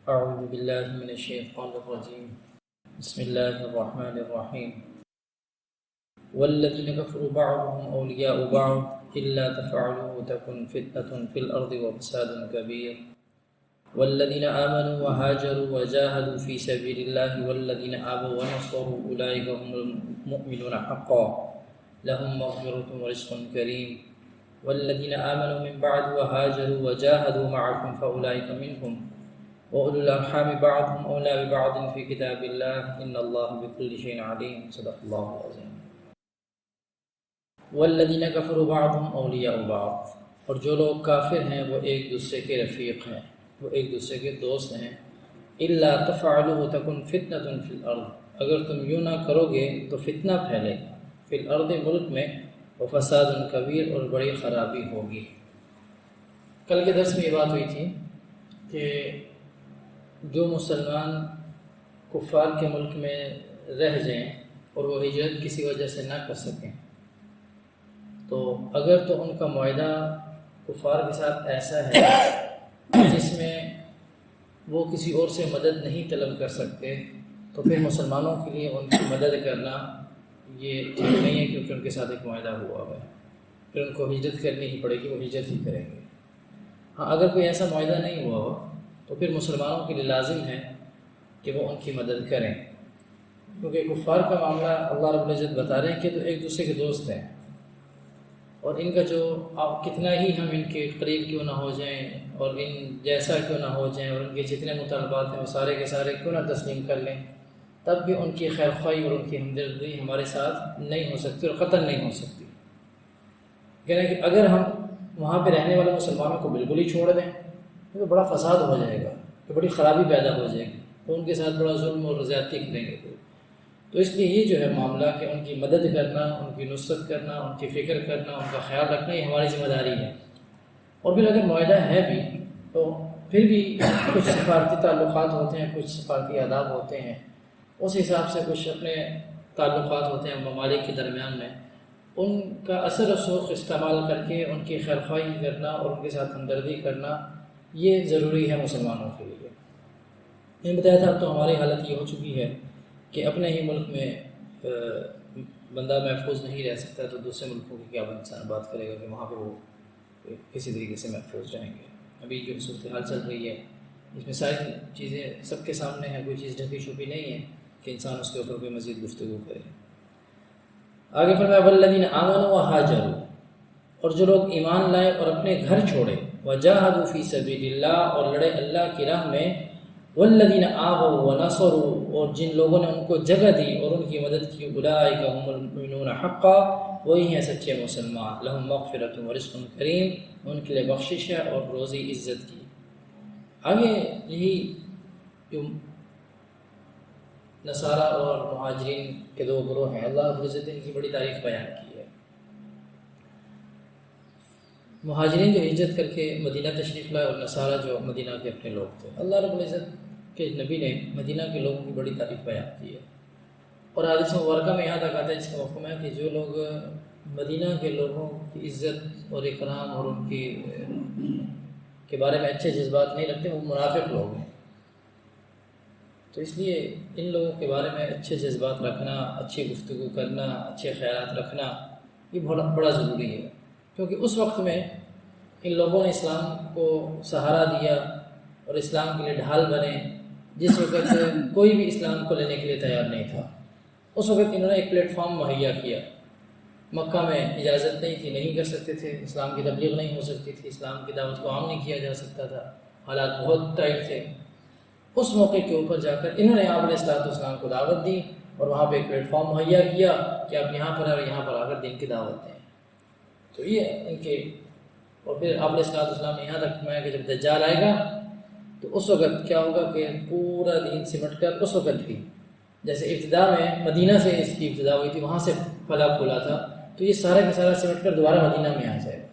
أعوذ بالله من الشيطان الرجيم بسم الله الرحمن الرحيم والذين كفروا بعضهم أولياء بعض إلا تفعلوا تكن فتنة في الأرض وفساد كبير والذين آمنوا وهاجروا وجاهدوا في سبيل الله والذين آووا ونصروا أولئك هم المؤمنون حقا لهم مغفرة ورزق كريم والذين آمنوا من بعد وهاجروا وجاهدوا معكم فأولئك منهم وأولو الأرحام بعضهم أولى ببعض في كتاب الله إن الله بكل شيء عليم صدق الله العظيم والذين كفروا بعضهم أولياء بعض اور جو لوگ کافر ہیں وہ ایک دوسرے کے رفیق ہیں، وہ ایک دوسرے کے دوست ہیں. إلا تفعلوا تكن فتنة في الأرض، اگر تم یوں نہ کرو گے تو فتنہ پھیلے گا فی الارض ملک میں، وفساد کبیر اور بڑی خرابی ہوگی. کل کے درس میں یہ بات ہوئی تھی کہ جو مسلمان کفار کے ملک میں رہ جائیں اور وہ ہجرت کسی وجہ سے نہ کر سکیں تو اگر تو ان کا معاہدہ کفار کے ساتھ ایسا ہے جس میں وہ کسی اور سے مدد نہیں طلب کر سکتے تو پھر مسلمانوں کے لیے ان کی مدد کرنا یہ ٹھیک نہیں ہے، کیونکہ ان کے ساتھ ایک معاہدہ ہوا ہے، پھر ان کو ہجرت کرنی ہی پڑے گی، وہ ہجرت ہی کریں گے. ہاں اگر کوئی ایسا معاہدہ نہیں ہوا ہو تو پھر مسلمانوں کے لیے لازم ہے کہ وہ ان کی مدد کریں، کیونکہ کفار کا معاملہ اللہ رب العزت بتا رہے ہیں کہ تو ایک دوسرے کے دوست ہیں، اور ان کا جو آپ کتنا ہی ہم ان کے قریب کیوں نہ ہو جائیں اور ان جیسا کیوں نہ ہو جائیں اور ان کے جتنے مطالبات ہیں وہ سارے کے سارے کیوں نہ تسلیم کر لیں، تب بھی ان کی خیر خواہی اور ان کی ہمدردی ہمارے ساتھ نہیں ہو سکتی اور قطعاً نہیں ہو سکتی. کہنا کہ اگر ہم وہاں پہ رہنے والے مسلمانوں کو بالکل ہی چھوڑ دیں تو بڑا فساد ہو جائے گا، تو بڑی خرابی پیدا ہو جائے گی، تو ان کے ساتھ بڑا ظلم اور زیادتی کریں گے. تو اس لیے یہ جو ہے معاملہ کہ ان کی مدد کرنا، ان کی نصرت کرنا، ان کی فکر کرنا، ان کا خیال رکھنا یہ ہماری ذمہ داری ہے. اور پھر اگر معاہدہ ہے بھی تو پھر بھی کچھ سفارتی تعلقات ہوتے ہیں، کچھ سفارتی آداب ہوتے ہیں، اس حساب سے کچھ اپنے تعلقات ہوتے ہیں ممالک کے درمیان میں، ان کا اثر و رسوخ استعمال کر کے ان کی خیر خواہی کرنا اور ان کے ساتھ ہمدردی کرنا یہ ضروری ہے مسلمانوں کے لیے. میں بتایا تھا اب تو ہماری حالت یہ ہو چکی ہے کہ اپنے ہی ملک میں بندہ محفوظ نہیں رہ سکتا تو دوسرے ملکوں کی کیا انسان بات کرے گا کہ وہاں پہ وہ کسی طریقے سے محفوظ رہیں گے. ابھی جو صورتحال چل رہی ہے اس میں ساری چیزیں سب کے سامنے ہیں، کوئی چیز ڈھکی چھپی نہیں ہے کہ انسان اس کے اوپر کوئی مزید گفتگو کرے. آگے فرمایا والذین آمنوا وہاجروا، اور جو لوگ ایمان لائے اور اپنے گھر چھوڑے، وجاہدوا فی سبیل اللہ، اور لڑے اللہ کی راہ میں، والذین آووا ونصروا، اور جن لوگوں نے ان کو جگہ دی اور ان کی مدد کی، اولئک هم المؤمنون حقا، وہی ہیں سچے مسلمان، لہم مغفرۃ ورزق کریم، ان کے لیے بخشش ہے اور روزی عزت کی. آگے یہی جو نصارہ اور مہاجرین کے دو گروہ ہیں، اللہ رب العزت نے ان کی بڑی تعریف بیان کی ہے. مہاجرین جو ہجرت کر کے مدینہ تشریف لائے اور نصارہ جو مدینہ کے اپنے لوگ تھے، اللہ رب العزت کے نبی نے مدینہ کے لوگوں کی بڑی تعریف بیان کی ہے. اور حدیث مبارکہ میں یہاں تک آتا ہے جس کا مفہوم ہے کہ جو لوگ مدینہ کے لوگوں کی عزت اور اکرام اور ان کی کے بارے میں اچھے جذبات نہیں رکھتے وہ منافق لوگ ہیں. تو اس لیے ان لوگوں کے بارے میں اچھے جذبات رکھنا، اچھی گفتگو کرنا، اچھے خیالات رکھنا یہ بڑا ضروری ہے، کیونکہ اس وقت میں ان لوگوں نے اسلام کو سہارا دیا اور اسلام کے لیے ڈھال بنے جس وقت کوئی بھی اسلام کو لینے کے لیے تیار نہیں تھا. اس وقت انہوں نے ایک پلیٹ فارم مہیا کیا. مکہ میں اجازت نہیں تھی، نہیں کر سکتے تھے، اسلام کی تبلیغ نہیں ہو سکتی تھی، اسلام کی دعوت کو عام نہیں کیا جا سکتا تھا، حالات بہت ٹائٹ تھے. اس موقع کے اوپر جا کر انہوں نے آپ علیہ السلام کو دعوت دی اور وہاں پہ ایک پلیٹ فارم مہیا کیا کہ آپ یہاں پر اور یہاں پر آ کر دین کی دعوت دیں. تو یہ ان کے، اور پھر آپ علیہ السلام نے یہاں تک فرمایا کہ جب دجال آئے گا تو اس وقت کیا ہوگا کہ پورا دین سمٹ کر اس وقت بھی جیسے ابتدا میں مدینہ سے اس کی ابتدا ہوئی تھی، وہاں سے پھلا پھولا تھا، تو یہ سارا کا سارا سمٹ کر دوبارہ مدینہ میں آ جائے گا.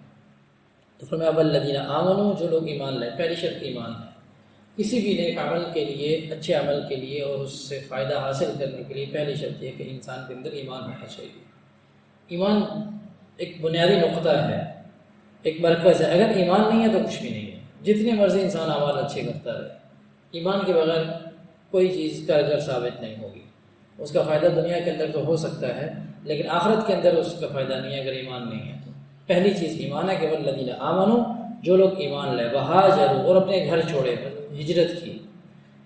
تو فرمایا والذین آمنوا، جو لوگ ایمان لائے، پہلی شرط ایمان ہے. کسی بھی نیک عمل کے لیے، اچھے عمل کے لیے اور اس سے فائدہ حاصل کرنے کے لیے پہلی شرط یہ کہ انسان کے اندر ایمان ہونا چاہیے. ایمان ایک بنیادی نقطہ ہے، ایک مرکز ہے. اگر ایمان نہیں ہے تو کچھ بھی نہیں ہے، جتنے مرضی انسان اعمال اچھے کرتا رہے ایمان کے بغیر کوئی چیز کارگر ثابت نہیں ہوگی. اس کا فائدہ دنیا کے اندر تو ہو سکتا ہے لیکن آخرت کے اندر اس کا فائدہ نہیں ہے اگر ایمان نہیں ہے. تو پہلی چیز ایمان ہے کہ والذین آمنوا، جو لوگ ایمان لائے، وہاجروا، اور اپنے گھر چھوڑے، ہجرت کی.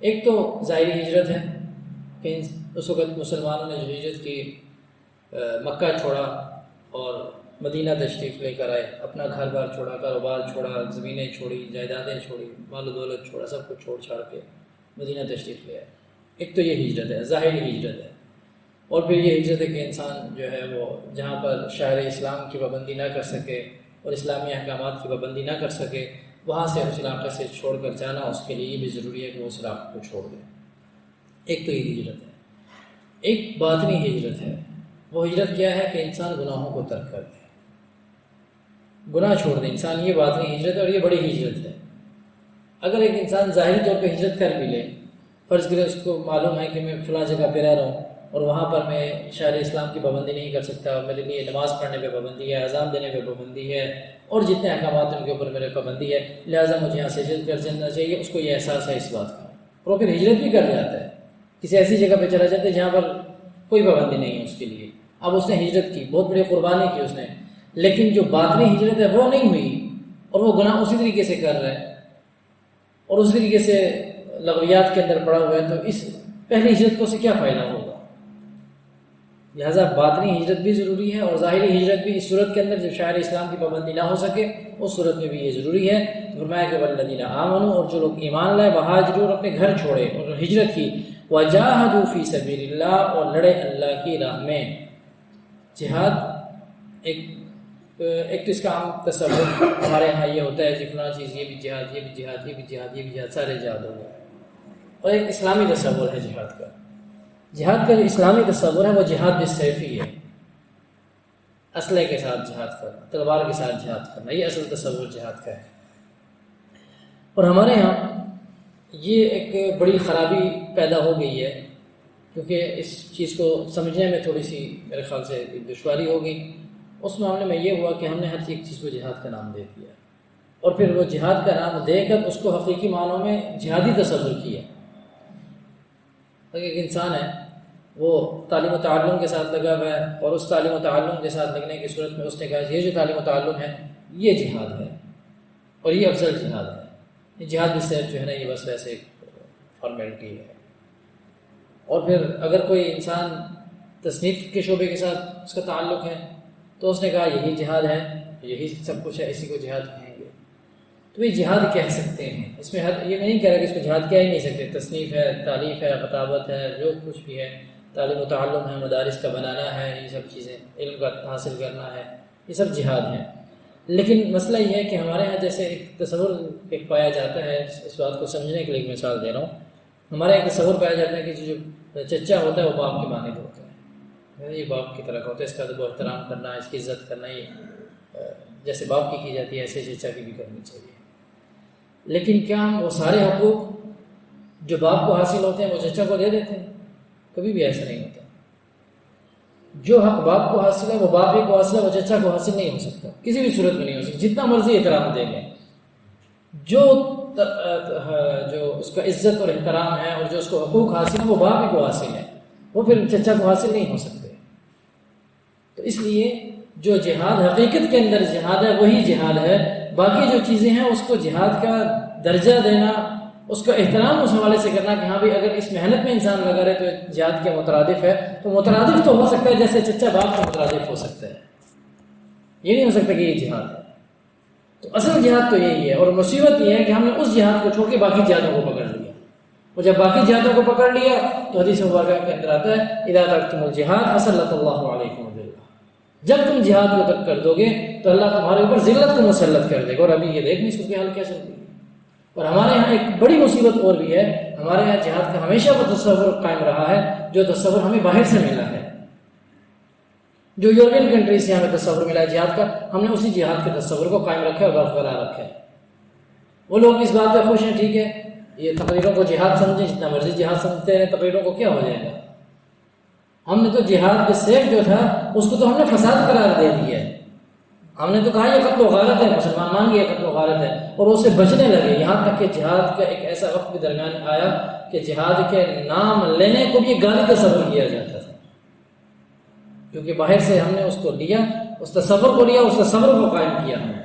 ایک تو ظاہری ہجرت ہے کہ اس وقت مسلمانوں نے جو ہجرت کی، مکہ چھوڑا اور مدینہ تشریف لے کر آئے، اپنا گھر بار چھوڑا، کاروبار چھوڑا، زمینیں چھوڑی، جائیدادیں چھوڑی، مال و دولت چھوڑا، سب کچھ چھوڑ چھاڑ کے مدینہ تشریف لے آئے. ایک تو یہ ہجرت ہے، ظاہری ہجرت ہے. اور پھر یہ ہجرت ہے کہ انسان جو ہے وہ جہاں پر شاعر اسلام کی پابندی نہ کر سکے اور اسلامی احکامات کی پابندی نہ کر سکے، وہاں سے اس علاقے سے چھوڑ کر جانا اس کے لیے یہ بھی ضروری ہے کہ وہ اس علاقے کو چھوڑ دے. ایک تو یہ ہجرت ہے. ایک باطنی ہجرت ہے. وہ ہجرت کیا ہے کہ انسان گناہوں کو ترک کر دے، گناہ چھوڑ دے انسان. یہ باطنی ہجرت ہے اور یہ بڑی ہجرت ہے. اگر ایک انسان ظاہری طور پہ ہجرت کر بھی لے، فرض کرے اس کو معلوم ہے کہ میں فلاں جگہ پہ رہ رہا ہوں اور وہاں پر میں شاعر اسلام کی پابندی نہیں کر سکتا، میرے لیے نماز پڑھنے پہ پابندی ہے، اذان دینے پہ پابندی ہے، اور جتنے احکامات ان کے اوپر میرے پابندی ہے، لہٰذا مجھے یہاں سے ہجرت کر جانا چاہیے. اس کو یہ احساس ہے اس بات کا، اور وہ پھر ہجرت بھی کر جاتا ہے، کسی ایسی جگہ پہ چلا جاتا ہے جہاں پر کوئی پابندی نہیں ہے اس کے لیے. اب اس نے ہجرت کی، بہت بڑی قربانی کی اس نے، لیکن جو باطنی ہجرت ہے وہ نہیں ہوئی اور وہ گناہ اسی طریقے سے کر رہا ہے اور اسی طریقے سے لغویات کے اندر پڑا ہوا ہے. تو اس پہلی ہجرت کو سے کیا فائدہ ہوگا؟ لہٰذا باطنی ہجرت بھی ضروری ہے اور ظاہری ہجرت بھی. اس صورت کے اندر جب شاعر اسلام کی پابندی نہ ہو سکے اس صورت میں بھی یہ ضروری ہے. فرمایا کہ والذین آمنوا، اور جو لوگ ایمان لائے، وہاجروا، اور اپنے گھر چھوڑے اور ہجرت کی، وجاہدوا فی سبیل اللہ، اور لڑے اللہ کی راہ میں. جہاد ایک تو اس کا عام تصور ہمارے یہاں یہ ہوتا ہے کہ فلاں چیز یہ بھی جہاد، یہ بھی جہاد، یہ بھی جہاد، یہ بھی جہاد، سارے جہاد ہو گئے. اور ایک اسلامی تصور ہے جہاد کا. جہاد کا جو اسلامی تصور ہے وہ جہاد بالسیف ہی ہے، اسلحے کے ساتھ جہاد کرنا، تلوار کے ساتھ جہاد کرنا، یہ اصل تصور جہاد کا ہے. اور ہمارے یہاں یہ ایک بڑی خرابی پیدا ہو گئی ہے کیونکہ اس چیز کو سمجھنے میں تھوڑی سی میرے خیال سے دشواری ہو گئی. اس معاملے میں یہ ہوا کہ ہم نے ہر ایک چیز کو جہاد کا نام دے دیا اور پھر وہ جہاد کا نام دے کر اس کو حقیقی معنوں میں جہادی تصور کیا. ایک انسان ہے وہ تعلیم و تعلم کے ساتھ لگا ہوا ہے اور اس تعلیم و تعلم کے ساتھ لگنے کی صورت میں اس نے کہا یہ جو تعلیم و تعلم ہے یہ جہاد ہے اور یہ افضل جہاد ہے. یہ جہاد بالسیف جو ہے نا یہ بس ویسے ایک فارمیلٹی ہے. اور پھر اگر کوئی انسان تصنیف کے شعبے کے ساتھ اس کا تعلق ہے تو اس نے کہا یہی جہاد ہے، یہی سب کچھ ہے، اسی کو جہاد کہیں گے. تو یہ جہاد کہہ سکتے ہیں. اس میں یہ نہیں کہہ رہا کہ اس کو جہاد کہہ ہی نہیں سکتے. تصنیف ہے، تالیف ہے، خطابت ہے، جو کچھ بھی ہے، تعلیم و تعلم ہے، مدارس کا بنانا ہے، یہ سب چیزیں، علم کا حاصل کرنا ہے، یہ سب جہاد ہیں. لیکن مسئلہ یہ ہے کہ ہمارے ہاں جیسے ایک تصور ایک پایا جاتا ہے، اس بات کو سمجھنے کے لیے ایک مثال دے رہا ہوں. ہمارے ایک تصور پایا جاتا ہے کہ جو چچا ہوتا ہے وہ باپ کے مانند ہوتا ہے، یہ باپ کی طرح کا ہوتا ہے، اس کا ادب و احترام کرنا، اس کی عزت کرنا، یہ جیسے باپ کی جاتی ہے ایسے چچا کی بھی کرنی چاہیے. لیکن کیا ہم وہ سارے حقوق جو باپ کو حاصل ہوتے ہیں وہ چچا کو دے دیتے ہیں؟ کبھی بھی ایسا نہیں ہوتا. جو حق باپ کو حاصل ہے وہ باپ ہی کو حاصل ہے، وہ چچا کو حاصل نہیں ہو سکتا، کسی بھی صورت میں نہیں ہو سکتا، جتنا مرضی احترام دے لیں. جو اس کا عزت اور احترام ہے اور جو اس کو حقوق حاصل ہے وہ باپ ہی کو حاصل ہے، وہ پھر چچا کو حاصل نہیں ہو سکتے. تو اس لیے جو جہاد حقیقت کے اندر جہاد ہے وہی جہاد ہے. باقی جو چیزیں ہیں اس کو جہاد کا درجہ دینا، اس کا احترام اس حوالے سے کرنا کہ ہاں بھائی اگر اس محنت میں انسان لگا رہے تو جہاد کے مترادف ہے، تو مترادف تو ہو سکتا ہے جیسے چچا باپ کا مترادف ہو سکتا ہے. یہ نہیں ہو سکتا کہ یہ جہاد ہے. تو اصل جہاد تو یہی ہے. اور مصیبت یہ ہے کہ ہم نے اس جہاد کو چھوڑ کے باقی جہادوں کو پکڑ لیا، اور جب باقی جہادوں کو پکڑ لیا تو حدیث مبارکہ کے اندر آتا ہے اذا ترکتم الجہاد فسلط اللہ علیکم ذلہ، جب تم جہاد کو ترک کر دو گے تو اللہ تمہارے اوپر ذلت کو مسلط کر دے گا. اور ابھی یہ دیکھ نہیں صورت حال کیا چل رہی ہے. اور ہمارے یہاں ایک بڑی مصیبت اور بھی ہے، ہمارے یہاں جہاد کا ہمیشہ وہ تصور قائم رہا ہے جو تصور ہمیں باہر سے ملا ہے. جو یورپین کنٹریز سے ہمیں تصور ملا ہے جہاد کا، ہم نے اسی جہاد کے تصور کو قائم رکھا ہے اور برقرار رکھا ہے. وہ لوگ اس بات پہ خوش ہیں، ٹھیک ہے یہ تقریروں کو جہاد سمجھیں، جتنا مرضی جہاد سمجھتے ہیں، تقریروں کو کیا ہو جائے گا. ہم نے تو جہاد بالسیف جو تھا اس کو تو ہم نے فساد قرار دے دیا ہے. ہم نے تو کہا یہ قتل و غارت ہے، مسلمان مان گئے قتل و غارت ہے، اور اسے بچنے لگے، یہاں تک کہ جہاد کا ایک ایسا وقت بھی درمیان آیا کہ جہاد کے نام لینے کو بھی گالی کا تصور کیا جاتا تھا، کیونکہ باہر سے ہم نے اس کو لیا، اس تصور کو لیا، اس تصور کو قائم کیا ہم نے۔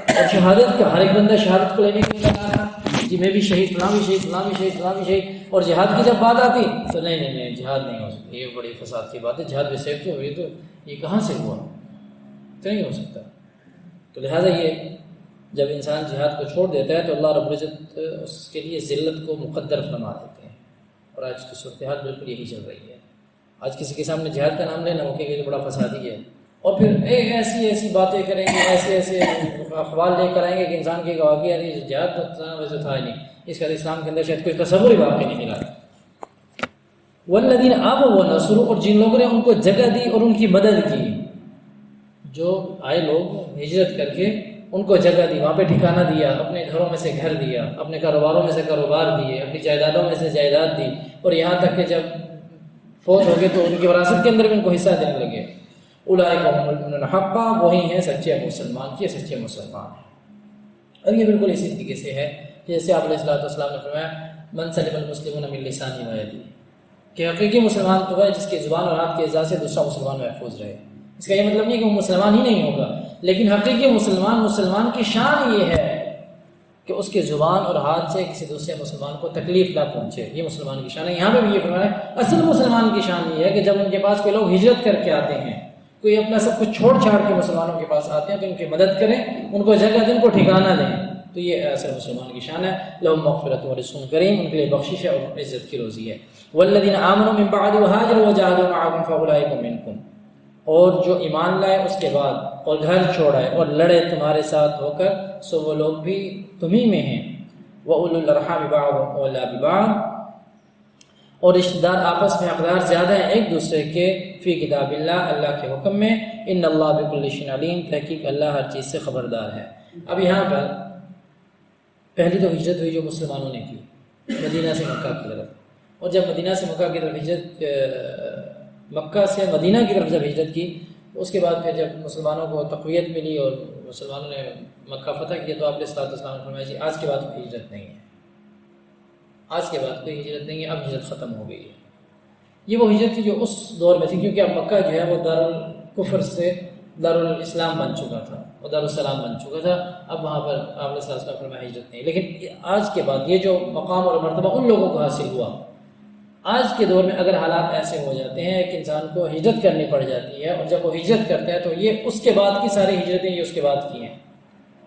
اور شہادت کا ہر ایک بندہ شہادت کو لینے کے لیے لگا تھا، جی میں بھی شہید، فلاں بھی شہید، فلاں بھی شہید، فلاں بھی شہید، اور جہاد کی جب بات آتی تو نہیں جہاد نہیں ہو سکتی، یہ بڑی فساد کی بات ہے، جہاد بے سیف تو ہوئی، تو یہ کہاں سے ہوا، تو نہیں ہو سکتا۔ تو لہٰذا یہ جب انسان جہاد کو چھوڑ دیتا ہے تو اللہ رب العزت اس کے لیے ذلت کو مقدر فرما دیتے ہیں، اور آج کی صورتحال بالکل یہی چل رہی ہے۔ آج کسی کے سامنے جہاد کا نام لینا وہ کہ بڑا فسادی ہے، اور پھر ایسی باتیں کریں گے، ایسے اخبار لے کر آئیں گے کہ انسان کی گواہی ہے جہاد تو ویسے تھا ہی نہیں، اس کا اسلام کے اندر شاید کوئی تصور ہی واقعی نہیں ملا۔ والذین آووا ونصروا، اور جن لوگوں نے ان کو جگہ دی اور ان کی مدد کی، جو آئے لوگ ہجرت کر کے ان کو جگہ دی، وہاں پہ ٹھکانہ دیا، اپنے گھروں میں سے گھر دیا، اپنے کاروباروں میں سے کاروبار دیے، اپنی جائیدادوں میں سے جائیداد دی، اور یہاں تک کہ جب فوت ہو گئے تو ان کی وراثت کے اندر بھی ان کو حصہ دینے لگے۔ اولئک هم المؤمنون حقا، وہی ہیں سچے مسلمان، کے سچے مسلمان ہیں۔ اور یہ بالکل اسی طریقے سے ہے جیسے آپ علیہ الصلوۃ نے فرمایا من سلم المسلمون من لسانه ویدہ، کہ حقیقی مسلمان تو ہے جس کے زبان اور ہاتھ کے اعزاز سے دوسرا مسلمان محفوظ رہے۔ اس کا یہ مطلب نہیں کہ وہ مسلمان ہی نہیں ہوگا، لیکن حقیقی مسلمان کی شان یہ ہے کہ اس کے زبان اور ہاتھ سے کسی دوسرے مسلمان کو تکلیف نہ پہنچے، یہ مسلمان کی شان ہے۔ یہاں پہ بھی یہ فرمایا اصل مسلمان کی شان یہ ہے کہ جب ان کے پاس کوئی لوگ ہجرت کر کے آتے ہیں، کوئی اپنا سب کچھ چھوڑ چھاڑ کے مسلمانوں کے پاس آتے ہیں، تو ان کی مدد کریں، ان کو جگہ دیں، ان کو ٹھکانہ دیں، تو یہ اصل مسلمان کی شان ہے۔ لہم مغفرۃ ورزق کریم، ان کے لیے بخشش ہے اور عزت کی روزی ہے۔ والذین آمنوا من بعد وهاجروا وجاهدوا معكم فاولئک منکم، اور جو ایمان لائے اس کے بعد اور گھر چھوڑائے اور لڑے تمہارے ساتھ ہو کر، سو وہ لوگ بھی تمہیں میں ہیں۔ وَأُولُو الْأَرْحَامِ بَعْضُهُمْ أَوْلَىٰ بِبَعْضٍ، اور رشتہ دار آپس میں حقدار زیادہ ہیں ایک دوسرے کے، فی کتاب اللہ، اللہ کے حکم میں، ان اللہ بکل شیء علیم، تحقیق اللہ ہر چیز سے خبردار ہے۔ اب یہاں پر پہلی تو ہجرت ہوئی جو مسلمانوں نے کی مدینہ سے مکہ کی طرف، اور جب مدینہ سے مکہ کی طرف ہجرت، مکہ سے مدینہ کی طرف جب ہجرت کی، اس کے بعد پھر جب مسلمانوں کو تقویت ملی اور مسلمانوں نے مکہ فتح کیا، تو آپ علیہ الصلوۃ نے فرمایا جی آج کے بعد کوئی ہجرت نہیں ہے، آج کے بعد کوئی ہجرت نہیں ہے، اب ہجرت ختم ہو گئی ہے۔ یہ وہ ہجرت تھی جو اس دور میں تھی، کیونکہ اب مکہ جو ہے وہ دارالکفر سے دارالاسلام بن چکا تھا اور دارالسلام بن چکا تھا، اب وہاں پر آپ علیہ الصلوۃ والسلام فرمایا ہجرت نہیں۔ لیکن آج کے بعد یہ جو مقام اور مرتبہ ان لوگوں کو حاصل ہوا، آج کے دور میں اگر حالات ایسے ہو جاتے ہیں کہ انسان کو ہجرت کرنی پڑ جاتی ہے، اور جب وہ ہجرت کرتا ہے تو یہ اس کے بعد کی ساری ہجرتیں یہ اس کے بعد کی ہیں۔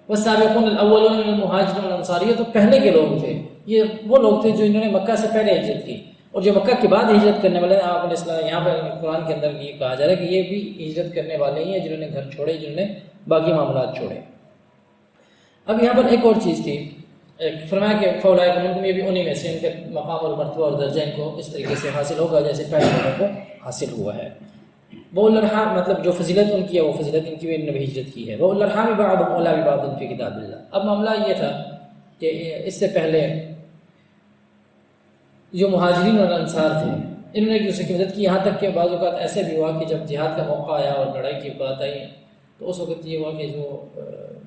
والسابقون الاولون من المہاجرین والانصار، یہ تو پہلے کے لوگ تھے، یہ وہ لوگ تھے جو انہوں نے مکہ سے پہلے ہجرت کی، اور جو مکہ کے بعد ہجرت کرنے والے آپ علیہ السلام، یہاں پر قرآن کے اندر یہ کہا جا رہا ہے کہ یہ بھی ہجرت کرنے والے ہی ہیں جنہوں نے گھر چھوڑے، جنہوں نے باقی معاملات چھوڑے۔ اب یہاں پر ایک اور چیز تھی، فرمایا کہ فاولئک منکم، یہ بھی انہی میں سے، ان کے مقام اور مرتبہ اور درجہ ان کو اس طریقے سے حاصل ہوگا جیسے پہلے لوگوں کو حاصل ہوا ہے۔ وہ الارحام، مطلب جو فضیلت ان کی ہے وہ فضیلت ان کی بھی انہوں نے ہجرت کی ہے۔ وہ الارحام بعضهم اولى ببعض فی کتاب اللہ۔ اب معاملہ یہ تھا کہ اس سے پہلے جو مہاجرین اور انصار تھے انہوں نے ایک دوسرے کی مدد کی، یہاں تک کہ بعض اوقات ایسے بھی ہوا کہ جب جہاد کا موقع آیا اور لڑائی کی بات آئی تو اس وقت یہ ہوا کہ جو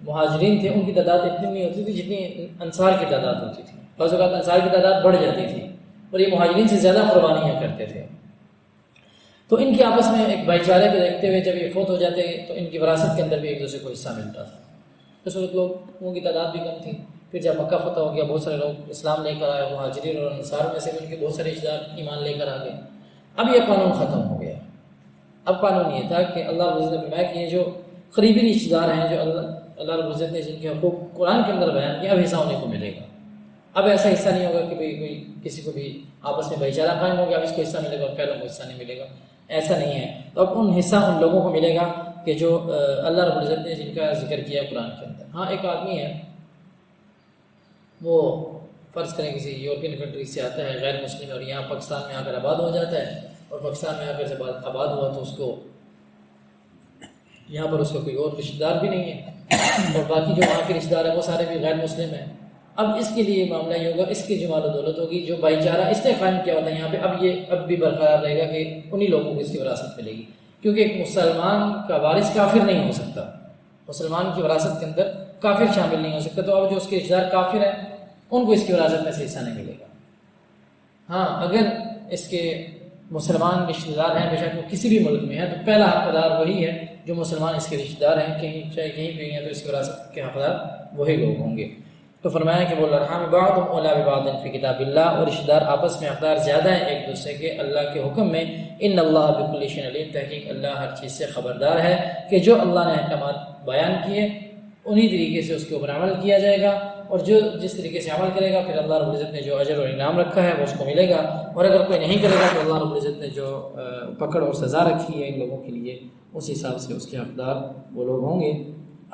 مہاجرین تھے ان کی تعداد اتنی نہیں ہوتی تھی جتنی انصار کی تعداد ہوتی تھی، بعض اوقات انصار کی تعداد بڑھ جاتی تھی اور یہ مہاجرین سے زیادہ قربانیاں کرتے تھے۔ تو ان کی آپس میں ایک بھائی چارے کو دیکھتے ہوئے جب یہ فوت ہو جاتے تو ان کی وراثت کے اندر بھی ایک دوسرے کو حصہ ملتا تھا۔ اس وقت لوگوں کی تعداد بھی کم تھی، پھر جب مکہ فتح ہو گیا بہت سارے لوگ اسلام لے کر آئے، مہاجرین اور انصار میں سے بھی ان کے بہت سارے رشتہ دار ایمان لے کر آ گئے۔ اب یہ قانون ختم ہو گیا۔ اب قانون یہ تھا کہ اللہ رب العزت نے فرمایا کہ یہ جو قریبی رشتہ دار ہیں، جو اللہ رب العزت نے جن کے حقوق قرآن کے اندر بیان کیا، اب حصہ انہیں کو ملے گا۔ اب ایسا حصہ نہیں ہوگا کہ بھئی کوئی کسی کو بھی آپس میں بھائی چارہ قائم ہو گیا اب اس کو حصہ ملے گا اور پہلوں کو حصہ نہیں ملے گا، ایسا نہیں ہے۔ تو اب ان حصہ ان لوگوں کو ملے گا کہ جو اللہ رب العزت نے جن کا ذکر کیا قرآن کے اندر۔ ہاں ایک آدمی ہے وہ فرض کریں کسی یورپین کنٹریز سے آتا ہے غیر مسلم، اور یہاں پاکستان میں آ کر آباد ہو جاتا ہے، اور پاکستان میں آ کر جب آباد ہوا تو اس کو یہاں پر اس کا کوئی اور رشتہ دار بھی نہیں ہے، اور باقی جو وہاں کے رشتہ دار ہیں وہ سارے بھی غیر مسلم ہیں۔ اب اس کے لیے معاملہ یہ ہوگا، اس کی جو مال و دولت ہوگی، جو بھائی چارہ اس نے قائم کیا ہوتا ہے یہاں پہ، اب یہ اب بھی برقرار رہے گا کہ انہی لوگوں کو اس کی وراثت ملے گی۔ کیونکہ ایک مسلمان کا وارث کافر نہیں ہو سکتا، مسلمان کی وراثت کے اندر کافر شامل نہیں ہو سکتا، تو اب جو اس کے رشتہ دار کافر ہیں ان کو اس کی وراثت میں سے حصہ نہیں ملے گا۔ ہاں اگر اس کے مسلمان رشتہ دار ہیں، بے شک وہ کسی بھی ملک میں ہیں، تو پہلا حقدار وہی ہے جو مسلمان اس کے رشتہ دار ہیں، کہیں چاہے کہیں بھی ہیں تو اس کی وراثت کے حقدار وہی لوگ ہوں گے۔ تو فرمایا کہ والارحام بعضهم اولی ببعض فی کتاب اللہ، اور رشتہ دار آپس میں حقدار زیادہ ہیں ایک دوسرے کے اللہ کے حکم میں۔ ان اللہ بکل شیء علیم، تحقیق اللہ ہر چیز سے خبردار ہے، کہ جو اللہ نے احکامات بیان کیے انہی طریقے سے اس کے اوپر عمل کیا جائے گا، اور جو جس طریقے سے عمل کرے گا پھر اللہ رب العزت نے جو اجر اور انعام رکھا ہے وہ اس کو ملے گا، اور اگر کوئی نہیں کرے گا تو اللہ رب العزت نے جو پکڑ اور سزا رکھی ہے ان لوگوں کے لیے اس حساب سے اس کے حقدار وہ لوگ ہوں گے۔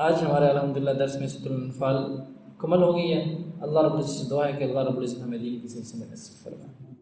آج ہمارے الحمدللہ درس میں سورۃ الانفال مکمل ہو گئی ہے۔ اللہ رب العزت سے دعا ہے کہ اللہ رب العزت ہمیں دین کی صحیح سمجھ نصیب فرمائے۔